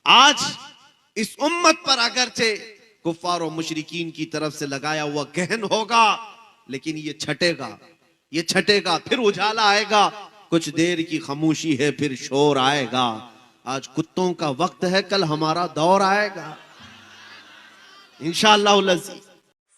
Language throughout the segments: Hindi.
आज इस उम्मत पर अगरचे कुफ्फार और मुशरिकीन की तरफ से लगाया हुआ कहन होगा, लेकिन ये छटेगा, फिर उजाला आएगा। कुछ देर की खामोशी है, फिर शोर आएगा। आज कुत्तों का वक्त है, कल हमारा दौर आएगा इंशाअल्लाह।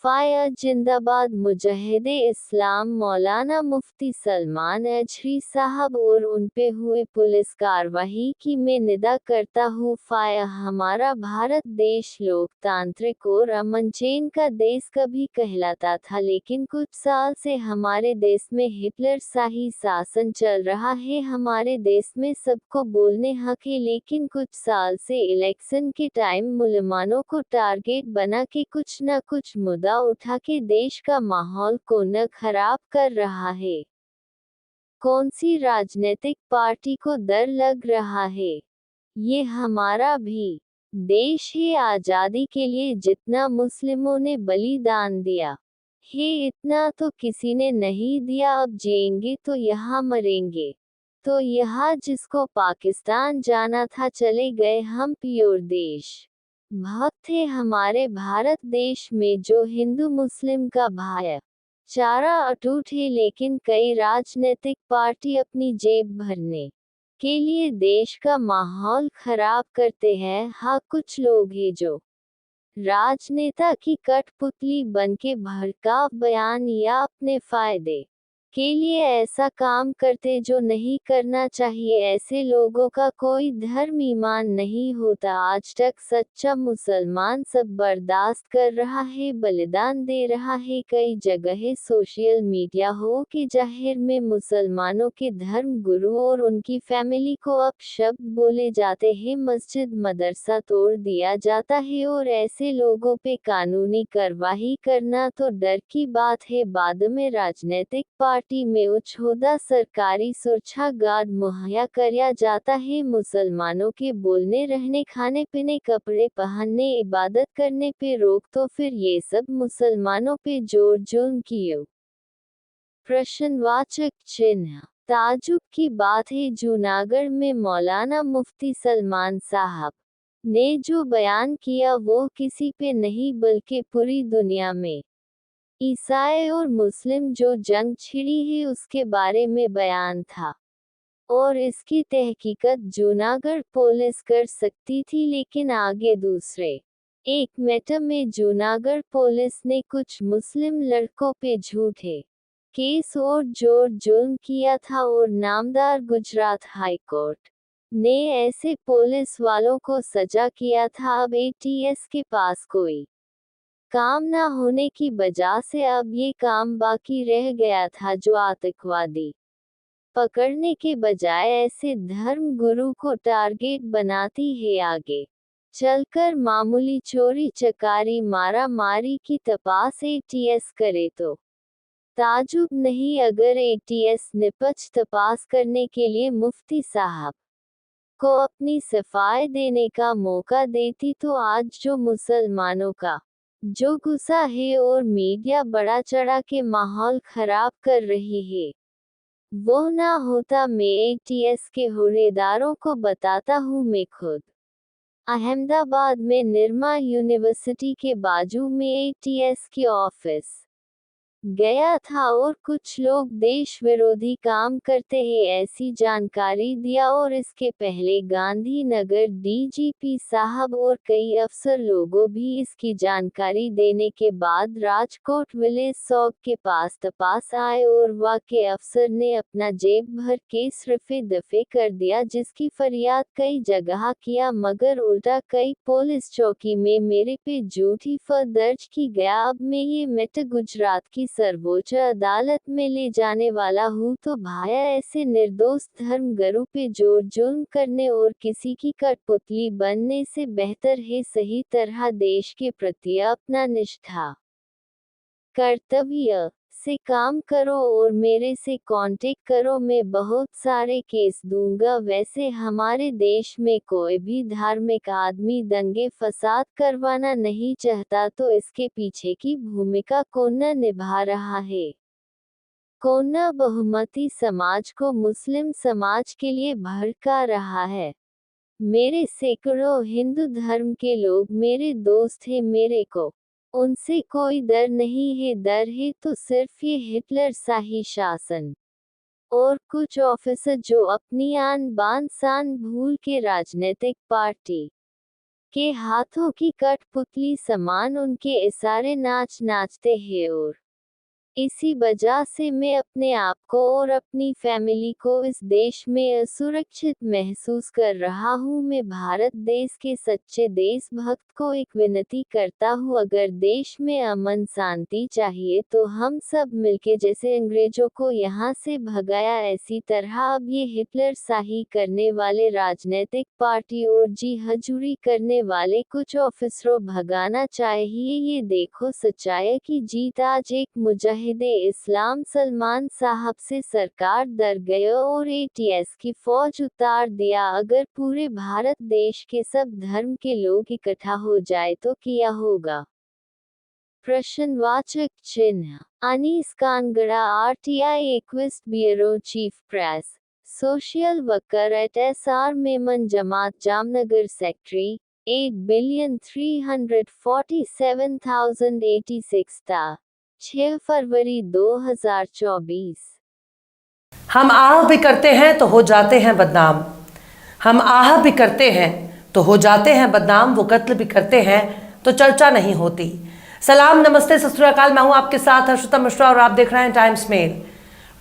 फायर जिंदाबाद। मुजाहिदे इस्लाम मौलाना मुफ्ती सलमान अजहरी साहब और उन पे हुए पुलिस कार्रवाई की मैं निदा करता हूँ। फायर हमारा भारत देश लोकतांत्रिक और अमन चैन का देश कभी कहलाता था, लेकिन कुछ साल से हमारे देश में हिटलर शाही शासन चल रहा है। हमारे देश में सबको बोलने हक है, लेकिन कुछ साल से इलेक्शन के टाइम मुसलमानों को टारगेट बना के कुछ न कुछ मुद्दा उठा के देश का माहौल को न खराब कर रहा है। कौन सी राजनीतिक पार्टी को डर लग रहा है? ये हमारा भी देश है। आजादी के लिए जितना मुस्लिमों ने बलिदान दिया है, इतना तो किसी ने नहीं दिया। अब जिएंगे तो यहाँ मरेंगे। तो यहाँ जिसको पाकिस्तान जाना था चले गए। हम प्योर देश भक्त थे। हमारे भारत देश में जो हिंदू मुस्लिम का भाईचारा अटूट है, लेकिन कई राजनीतिक पार्टी अपनी जेब भरने के लिए देश का माहौल खराब करते हैं। हाँ, कुछ लोग हैं जो राजनेता की कठपुतली बनके भड़काऊ बयान या अपने फायदे के लिए ऐसा काम करते जो नहीं करना चाहिए। ऐसे लोगों का कोई धर्म ईमान नहीं होता। आज तक सच्चा मुसलमान सब बर्दाश्त कर रहा है, बलिदान दे रहा है। कई जगह सोशल मीडिया हो कि जाहिर में मुसलमानों के धर्म गुरु और उनकी फैमिली को अपशब्द बोले जाते हैं, मस्जिद मदरसा तोड़ दिया जाता है, और ऐसे लोगों पे कानूनी कार्रवाई करना तो डर की बात है। बाद में राजनीतिक पार्टी में उच्च होदा सरकारी सुरक्षा गार्ड मुहैया कराया जाता है। मुसलमानों के बोलने, रहने, खाने पीने, कपड़े पहनने, इबादत करने पे रोक, तो फिर ये सब मुसलमानों पे जोर जुल्म क्यों? प्रश्नवाचक चिन्ह। ताजुब की बात है, जूनागढ़ में मौलाना मुफ्ती सलमान साहब ने जो बयान किया वो किसी पे नहीं बल्कि पूरी दुनिया में ईसाई और मुस्लिम जो जंग छिड़ी है उसके बारे में बयान था, और इसकी तहकीकत जूनागढ़ पुलिस कर सकती थी। लेकिन आगे दूसरे एक मैटर में जूनागढ़ पुलिस ने कुछ मुस्लिम लड़कों पे झूठे केस और जोर जुल्म किया था, और नामदार गुजरात हाई कोर्ट ने ऐसे पुलिस वालों को सजा किया था। अब एटीएस के पास कोई काम न होने की वजह से अब ये काम बाकी रह गया था, जो आतंकवादी पकड़ने के बजाय ऐसे धर्म गुरु को टारगेट बनाती है। आगे चलकर मामूली चोरी चकारी मारा मारी की तपास एटीएस करे तो ताजुब नहीं। अगर एटीएस निपक्ष तपास करने के लिए मुफ्ती साहब को अपनी सफाई देने का मौका देती, तो आज जो मुसलमानों का जो गुस्सा है और मीडिया बड़ा चढ़ा के माहौल खराब कर रही है, वो ना होता। मैं एटीएस के हुरेदारों को बताता हूँ। मैं खुद अहमदाबाद में निर्मा यूनिवर्सिटी के बाजू में एटीएस के ऑफिस गया था, और कुछ लोग देश विरोधी काम करते हैं ऐसी जानकारी दिया, और इसके पहले गांधीनगर डीजीपी साहब और कई अफसर लोगों भी इसकी जानकारी देने के बाद राजकोट विलेज सौग के पास तपास आए, और वहाँ के अफसर ने अपना जेब भर केस रफे दफे कर दिया, जिसकी फरियाद कई जगह किया, मगर उल्टा कई पुलिस चौकी में मेरे पे झूठी दर्ज की गया। अब मैं ये मैटर गुजरात की सर्वोच्च अदालत में ले जाने वाला हूँ। तो भाया, ऐसे निर्दोष धर्म गुरु पे जोर जुल्म करने और किसी की कठपुतली बनने से बेहतर है सही तरह देश के प्रति अपना निष्ठा कर्तव्य से काम करो और मेरे से कांटेक्ट करो। मैं बहुत सारे केस दूंगा। वैसे हमारे देश में कोई भी धार्मिक आदमी दंगे फसाद करवाना नहीं चाहता, तो इसके पीछे की भूमिका कौन निभा रहा है? कौन बहुमती समाज को मुस्लिम समाज के लिए भड़का रहा है? मेरे सैकड़ों हिंदू धर्म के लोग मेरे दोस्त हैं, मेरे को उनसे कोई डर नहीं है। डर है तो सिर्फ ये हिटलर शाही शासन और कुछ ऑफिसर जो अपनी आन बान शान भूल के राजनीतिक पार्टी के हाथों की कठपुतली समान उनके इशारे नाच नाचते हैं। और इसी वजह से मैं अपने आप को और अपनी फैमिली को इस देश में असुरक्षित महसूस कर रहा हूँ। मैं भारत देश के सच्चे देशभक्त को एक विनती करता हूँ, अगर देश में अमन शांति चाहिए तो हम सब मिलके जैसे अंग्रेजों को यहाँ से भगाया, ऐसी तरह अब ये हिटलर शाही करने वाले राजनीतिक पार्टी और जी हजूरी करने वाले कुछ ऑफिसरों भगाना चाहिए। ये देखो सच्चाई की जीत। आज एक मुजाहिद इस्लाम सलमान साहब से सरकार डर गई और एटीएस की फौज उतार दिया। अगर पूरे भारत देश के सब धर्म के लोग इकट्ठा हो जाए तो क्या होगा? प्रश्नवाचक चिन्ह। अनीस कानगड़ा, आरटीआई इक्विस्ट bureau chief press, social worker at SR Memon Jamaat Jamnagar secretary, 8,347,086 ता 6 फरवरी 2024। हम आह भी करते हैं तो हो जाते हैं बदनाम। हम आह भी करते हैं तो हो जाते हैं बदनाम। वो कत्ल भी करते हैं तो चर्चा नहीं होती। सलाम, नमस्ते, सत श्री अकाल। मैं हूं आपके साथ हर्षिता मिश्रा और आप देख रहे हैं टाइम्स मेल।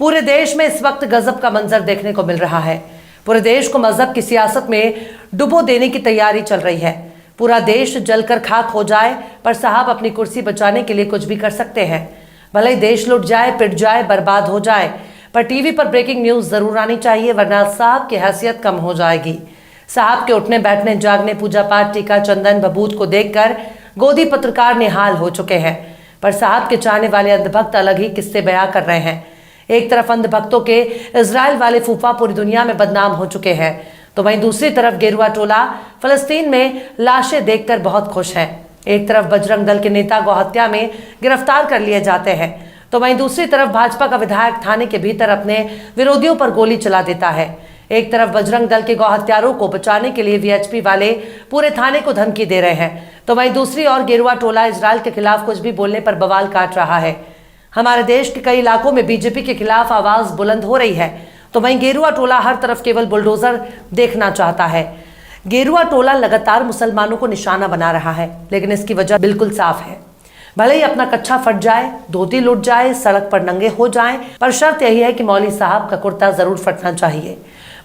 पूरे देश में इस वक्त गजब का मंजर देखने को मिल रहा है। पूरे देश को मजहब की सियासत में डुबो देने की तैयारी चल रही है। पूरा देश जलकर खाक हो जाए पर साहब अपनी कुर्सी बचाने के लिए कुछ भी कर सकते हैं। भले ही देश लुट जाए, पिट जाए, बर्बाद हो जाए, पर टीवी पर ब्रेकिंग न्यूज जरूर आनी चाहिए, वरना साहब की हैसियत कम हो जाएगी। साहब के उठने बैठने, जागने, पूजा पाठ, टीका चंदन, बबूत को देखकर गोदी पत्रकार निहाल हो चुके हैं। पर साहब के चाहने वाले अंधभक्त अलग ही किस्से बयां कर रहे हैं। एक तरफ अंधभक्तों के इजराइल वाले फूफा पूरी दुनिया में बदनाम हो चुके हैं, तो वहीं दूसरी तरफ गेरुआ टोला फलस्तीन में लाशें देखकर बहुत खुश है। एक तरफ बजरंग दल के नेता गौहत्या में गिरफ्तार कर लिए जाते हैं, तो वहीं दूसरी तरफ भाजपा का विधायक थाने के भीतर अपने विरोधियों पर गोली चला देता है। एक तरफ बजरंग दल के गौहत्यारों को बचाने के लिए वीएचपी वाले पूरे थाने को धमकी दे रहे हैं, तो वहीं दूसरी ओर गेरुआ टोला इजराइल के खिलाफ कुछ भी बोलने पर बवाल काट रहा है। हमारे देश के कई इलाकों में बीजेपी के खिलाफ आवाज बुलंद हो रही है, तो वहीं गेरुआ टोला हर तरफ केवल बुलडोजर देखना चाहता है। गेरुआ टोला लगातार मुसलमानों को निशाना बना रहा है, लेकिन इसकी वजह बिल्कुल साफ है। भले ही अपना कच्छा फट जाए, धोती लुट जाए, सड़क पर नंगे हो जाएं, पर शर्त यही है कि मौली साहब का कुर्ता जरूर फटना चाहिए।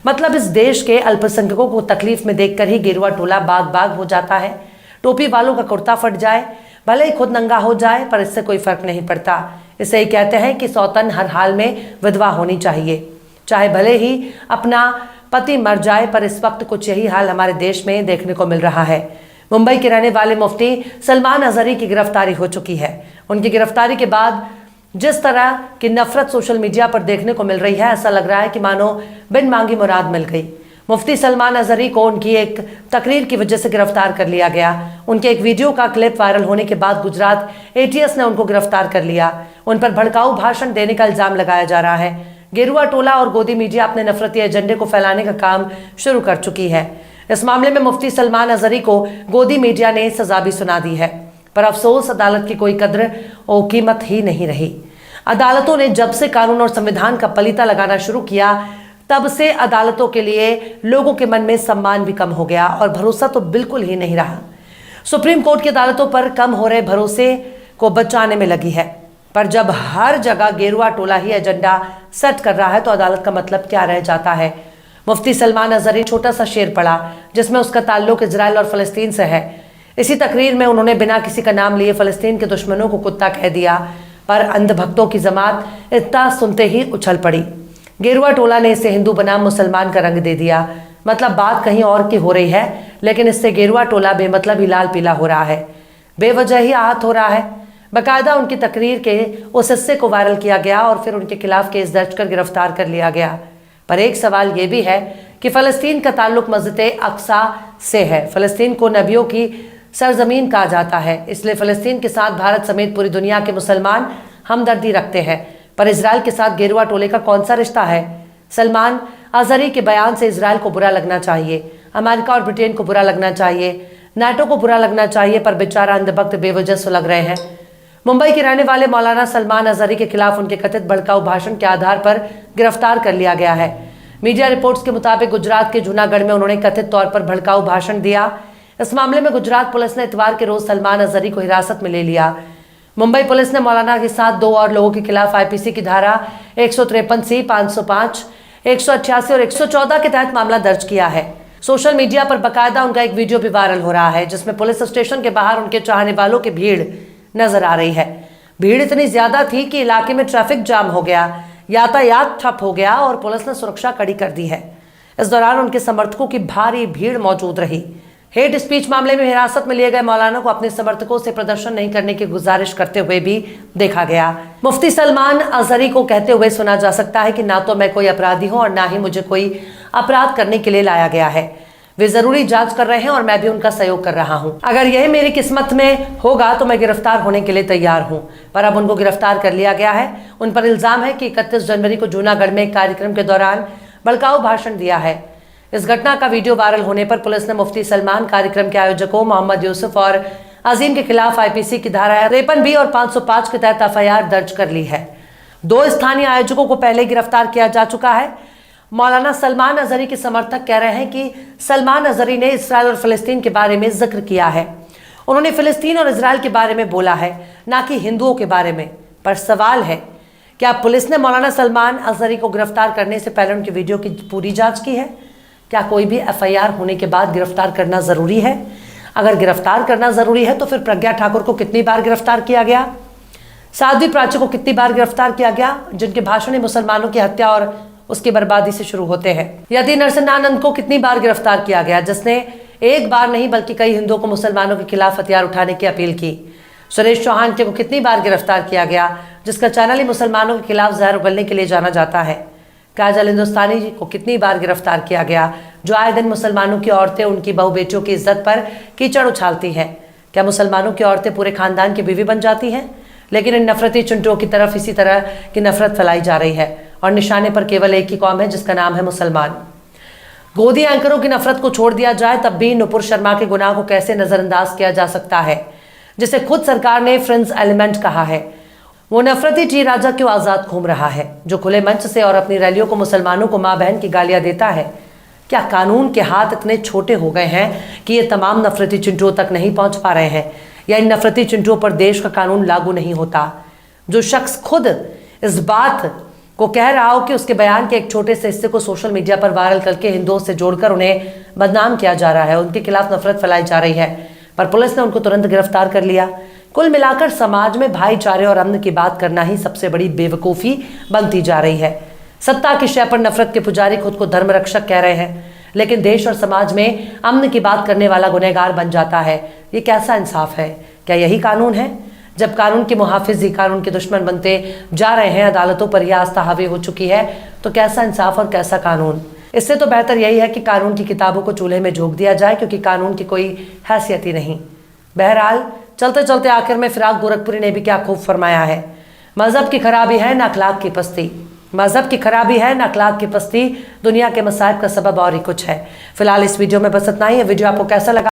मतलब इस देश के अल्पसंख्यकों को तकलीफ में देखकर ही गेरुआ टोला बाग बाग हो जाता है। टोपी वालों का कुर्ता फट जाए, भले ही खुद नंगा हो जाए, पर इससे कोई फर्क नहीं पड़ता। इसे ही कहते हैं कि सौतन हर हाल में विधवा होनी चाहिए, चाहे भले ही अपना पति मर जाए। पर इस वक्त कुछ यही हाल हमारे देश में देखने को मिल रहा है। मुंबई के रहने वाले मुफ्ती सलमान अजहरी की गिरफ्तारी हो चुकी है। उनकी गिरफ्तारी के बाद जिस तरह की नफरत सोशल मीडिया पर देखने को मिल रही है, ऐसा लग रहा है कि मानो बिन मांगी मुराद मिल गई। मुफ्ती सलमान अजहरी को उनकी एक तकरीर की वजह से गिरफ्तार कर लिया गया। उनके एक वीडियो का क्लिप वायरल होने के बाद गुजरात एटीएस ने उनको गिरफ्तार कर लिया। उन पर भड़काऊ भाषण देने का इल्जाम लगाया जा रहा है। गेरुआ टोला और गोदी मीडिया अपने नफरती एजेंडे को फैलाने का काम शुरू कर चुकी है। इस मामले में मुफ्ती सलमान अजहरी को गोदी मीडिया ने सजा भी सुना दी है, पर अफसोस अदालत की कोई कद्र और कीमत ही नहीं रही। अदालतों ने जब से कानून और संविधान का पलीता लगाना शुरू किया, तब से अदालतों के लिए लोगों के मन में सम्मान भी कम हो गया और भरोसा तो बिल्कुल ही नहीं रहा। सुप्रीम कोर्ट की अदालतों पर कम हो रहे भरोसे को बचाने में लगी है, पर जब हर जगह गेरुआ टोला ही एजेंडा सेट कर रहा है तो अदालत का मतलब क्या रह जाता है। मुफ्ती सलमान अजहरी छोटा सा शेर पढ़ा जिसमें उसका ताल्लुक इजराइल और फलस्तीन से है। इसी तकरीर में उन्होंने बिना किसी का नाम लिए फलस्तीन के दुश्मनों को कुत्ता कह दिया, पर अंधभक्तों की जमात इतना सुनते ही उछल पड़ी। गेरुआ टोला ने इसे हिंदू बनाम मुसलमान का रंग दे दिया। मतलब बात कहीं और की हो रही है, लेकिन इससे गेरुआ टोला बेमतलब ही लाल पीला हो रहा है, बेवजह ही आहत हो रहा है। बाकायदा उनकी तकरीर के उस हिस्से को वायरल किया गया और फिर उनके खिलाफ केस दर्ज कर गिरफ्तार कर लिया गया। पर एक सवाल ये भी है कि फलस्तीन का ताल्लुक मस्जिद अक्सा से है। फलस्तीन को नबियों की सरजमीन कहा जाता है, इसलिए फलस्तीन के साथ भारत समेत पूरी दुनिया के मुसलमान हमदर्दी रखते हैं। पर इजराइल के साथ गेरुआ टोले का कौन सा रिश्ता है? सलमान अजहरी के बयान से इजराइल को बुरा लगना चाहिए। अमेरिका और ब्रिटेन को बुरा लगना चाहिए, नाटो को बुरा लगना चाहिए, पर बेचारा अंधभक्त बेवजह सुलग रहे हैं। मुंबई के रहने वाले मौलाना सलमान अजहरी के खिलाफ उनके कथित भड़काऊ भाषण के आधार पर गिरफ्तार कर लिया गया है। मीडिया रिपोर्ट्स के मुताबिक गुजरात के जूनागढ़ में उन्होंने कथित तौर पर भड़काऊ भाषण दिया। इस मामले में गुजरात पुलिस ने इतवार के रोज सलमान अजहरी को हिरासत में ले लिया। मुंबई पुलिस ने मौलाना के साथ 2 और लोगों के खिलाफ आईपीसी की धारा 153C, 505, 188 और 114 के तहत मामला दर्ज किया है। सोशल मीडिया पर बकायदा उनका एक वीडियो भी वायरल हो रहा है, जिसमें पुलिस स्टेशन के बाहर उनके चाहने वालों की भीड़ नजर आ रही है। भीड़ इतनी ज्यादा थी कि इलाके में ट्रैफिक जाम हो गया, यातायात ठप हो गया और पुलिस ने सुरक्षा कड़ी कर दी है। इस दौरान उनके समर्थकों की भारी भीड़ मौजूद रही। हेट स्पीच मामले में हिरासत में लिए गए मौलाना को अपने समर्थकों से प्रदर्शन नहीं करने की गुजारिश करते हुए भी देखा गया। मुफ्ती सलमान अजहरी को कहते हुए सुना जा सकता है कि ना तो मैं कोई अपराधी हूं और ना ही मुझे कोई अपराध करने के लिए लाया गया है। वे जरूरी जांच कर रहे हैं और मैं भी उनका सहयोग कर रहा हूं। अगर यही मेरी किस्मत में होगा तो मैं गिरफ्तार होने के लिए तैयार हूं, पर अब उनको गिरफ्तार कर लिया गया है। उन पर इल्जाम है कि 31 जनवरी को जूनागढ़ में एक कार्यक्रम के दौरान भड़काऊ भाषण दिया है। इस घटना का वीडियो वायरल होने पर पुलिस ने मुफ्ती सलमान, कार्यक्रम के आयोजकों मोहम्मद यूसुफ और अजीम के खिलाफ आईपीसी की धारा 53B और 505 के तहत एफआईआर दर्ज कर ली है। 2 स्थानीय आयोजकों को पहले गिरफ्तार किया जा चुका है। मौलाना सलमान अजहरी के समर्थक कह रहे हैं कि सलमान अजहरी ने इसराइल और फिलिस्तीन के बारे में जिक्र किया है। उन्होंने फिलिस्तीन और इसराइल के बारे में बोला है, ना कि हिंदुओं के बारे में। पर सवाल है, क्या पुलिस ने मौलाना सलमान अजहरी को गिरफ्तार करने से पहले उनकी वीडियो की पूरी जांच की है? क्या कोई भी एफआईआर होने के बाद गिरफ्तार करना जरूरी है? अगर गिरफ्तार करना जरूरी है तो फिर प्रज्ञा ठाकुर को कितनी बार गिरफ्तार किया गया? साध्वी प्राची को कितनी बार गिरफ्तार किया गया, जिनके भाषण ही मुसलमानों की हत्या और उसकी बर्बादी से शुरू होते हैं? यदि नरसिंहानंद को कितनी बार गिरफ्तार किया गया, जिसने एक बार नहीं बल्कि कई हिंदुओं को मुसलमानों के खिलाफ हथियार उठाने की अपील की? सुरेश चौहान को कितनी बार गिरफ्तार किया गया, जिसका चैनल ही मुसलमानों के खिलाफ जहर उगलने के लिए जाना जाता है? काजल हिंदुस्तानी को कितनी बार गिरफ्तार किया गया, जो आए दिन मुसलमानों की औरतें, उनकी बहू बेटियों की इज्जत पर कीचड़ उछालती हैं? क्या मुसलमानों की औरतें पूरे खानदान की बीवी बन जाती हैं? लेकिन इन नफरती चुंटुओं की तरफ इसी तरह की नफरत फैलाई जा रही है और निशाने पर केवल एक ही कौम है, जिसका नाम है मुसलमान। गोदी एंकरों की नफरत को छोड़ दिया जाए तब भी नुपुर शर्मा के गुनाह को कैसे नजरअंदाज किया जा सकता है, जिसे खुद सरकार ने फ्रिंज एलिमेंट कहा है। वो नफरती टी राजा क्यों आजाद घूम रहा है, जो खुले मंच से और अपनी रैलियों को मुसलमानों को माँ बहन की गालियां देता है? क्या कानून के हाथ इतने छोटे हो गए हैं कि ये तमाम नफरती चिंटुओं तक नहीं पहुंच पा रहे हैं, या इन नफरती चिंटुओं पर देश का कानून लागू नहीं होता? जो शख्स खुद इस बात को कह रहा हो कि उसके बयान के एक छोटे से हिस्से को सोशल मीडिया पर वायरल करके हिंदुओं से जोड़कर उन्हें बदनाम किया जा रहा है, उनके खिलाफ नफरत फैलाई जा रही है, पर पुलिस ने उनको तुरंत गिरफ्तार कर लिया। कुल मिलाकर समाज में भाईचारे और अमन की बात करना ही सबसे बड़ी बेवकूफ़ी बनती जा रही है। सत्ता की शय पर नफरत के पुजारी खुद को धर्म रक्षक कह रहे हैं, लेकिन देश और समाज में अमन की बात करने वाला गुनहगार बन जाता है। ये कैसा इंसाफ है? क्या यही कानून है? जब कानून के मुहाफिज ही कानून के दुश्मन बनते जा रहे हैं, अदालतों पर यह आस्था हावी हो चुकी है, तो कैसा इंसाफ और कैसा कानून? इससे तो बेहतर यही है कि कानून की किताबों को चूल्हे में झोंक दिया जाए, क्योंकि कानून की कोई हैसियत ही नहीं। बहरहाल चलते चलते आखिर में फिराक गोरखपुरी ने भी क्या खूब फरमाया है, मजहब की खराबी है न अखलाक की पस्ती। मजहब की खराबी है न अखलाक की पस्ती, दुनिया के मसाइब का सबब और ही कुछ है। फिलहाल इस वीडियो में बस इतना ही है। वीडियो आपको कैसा लगा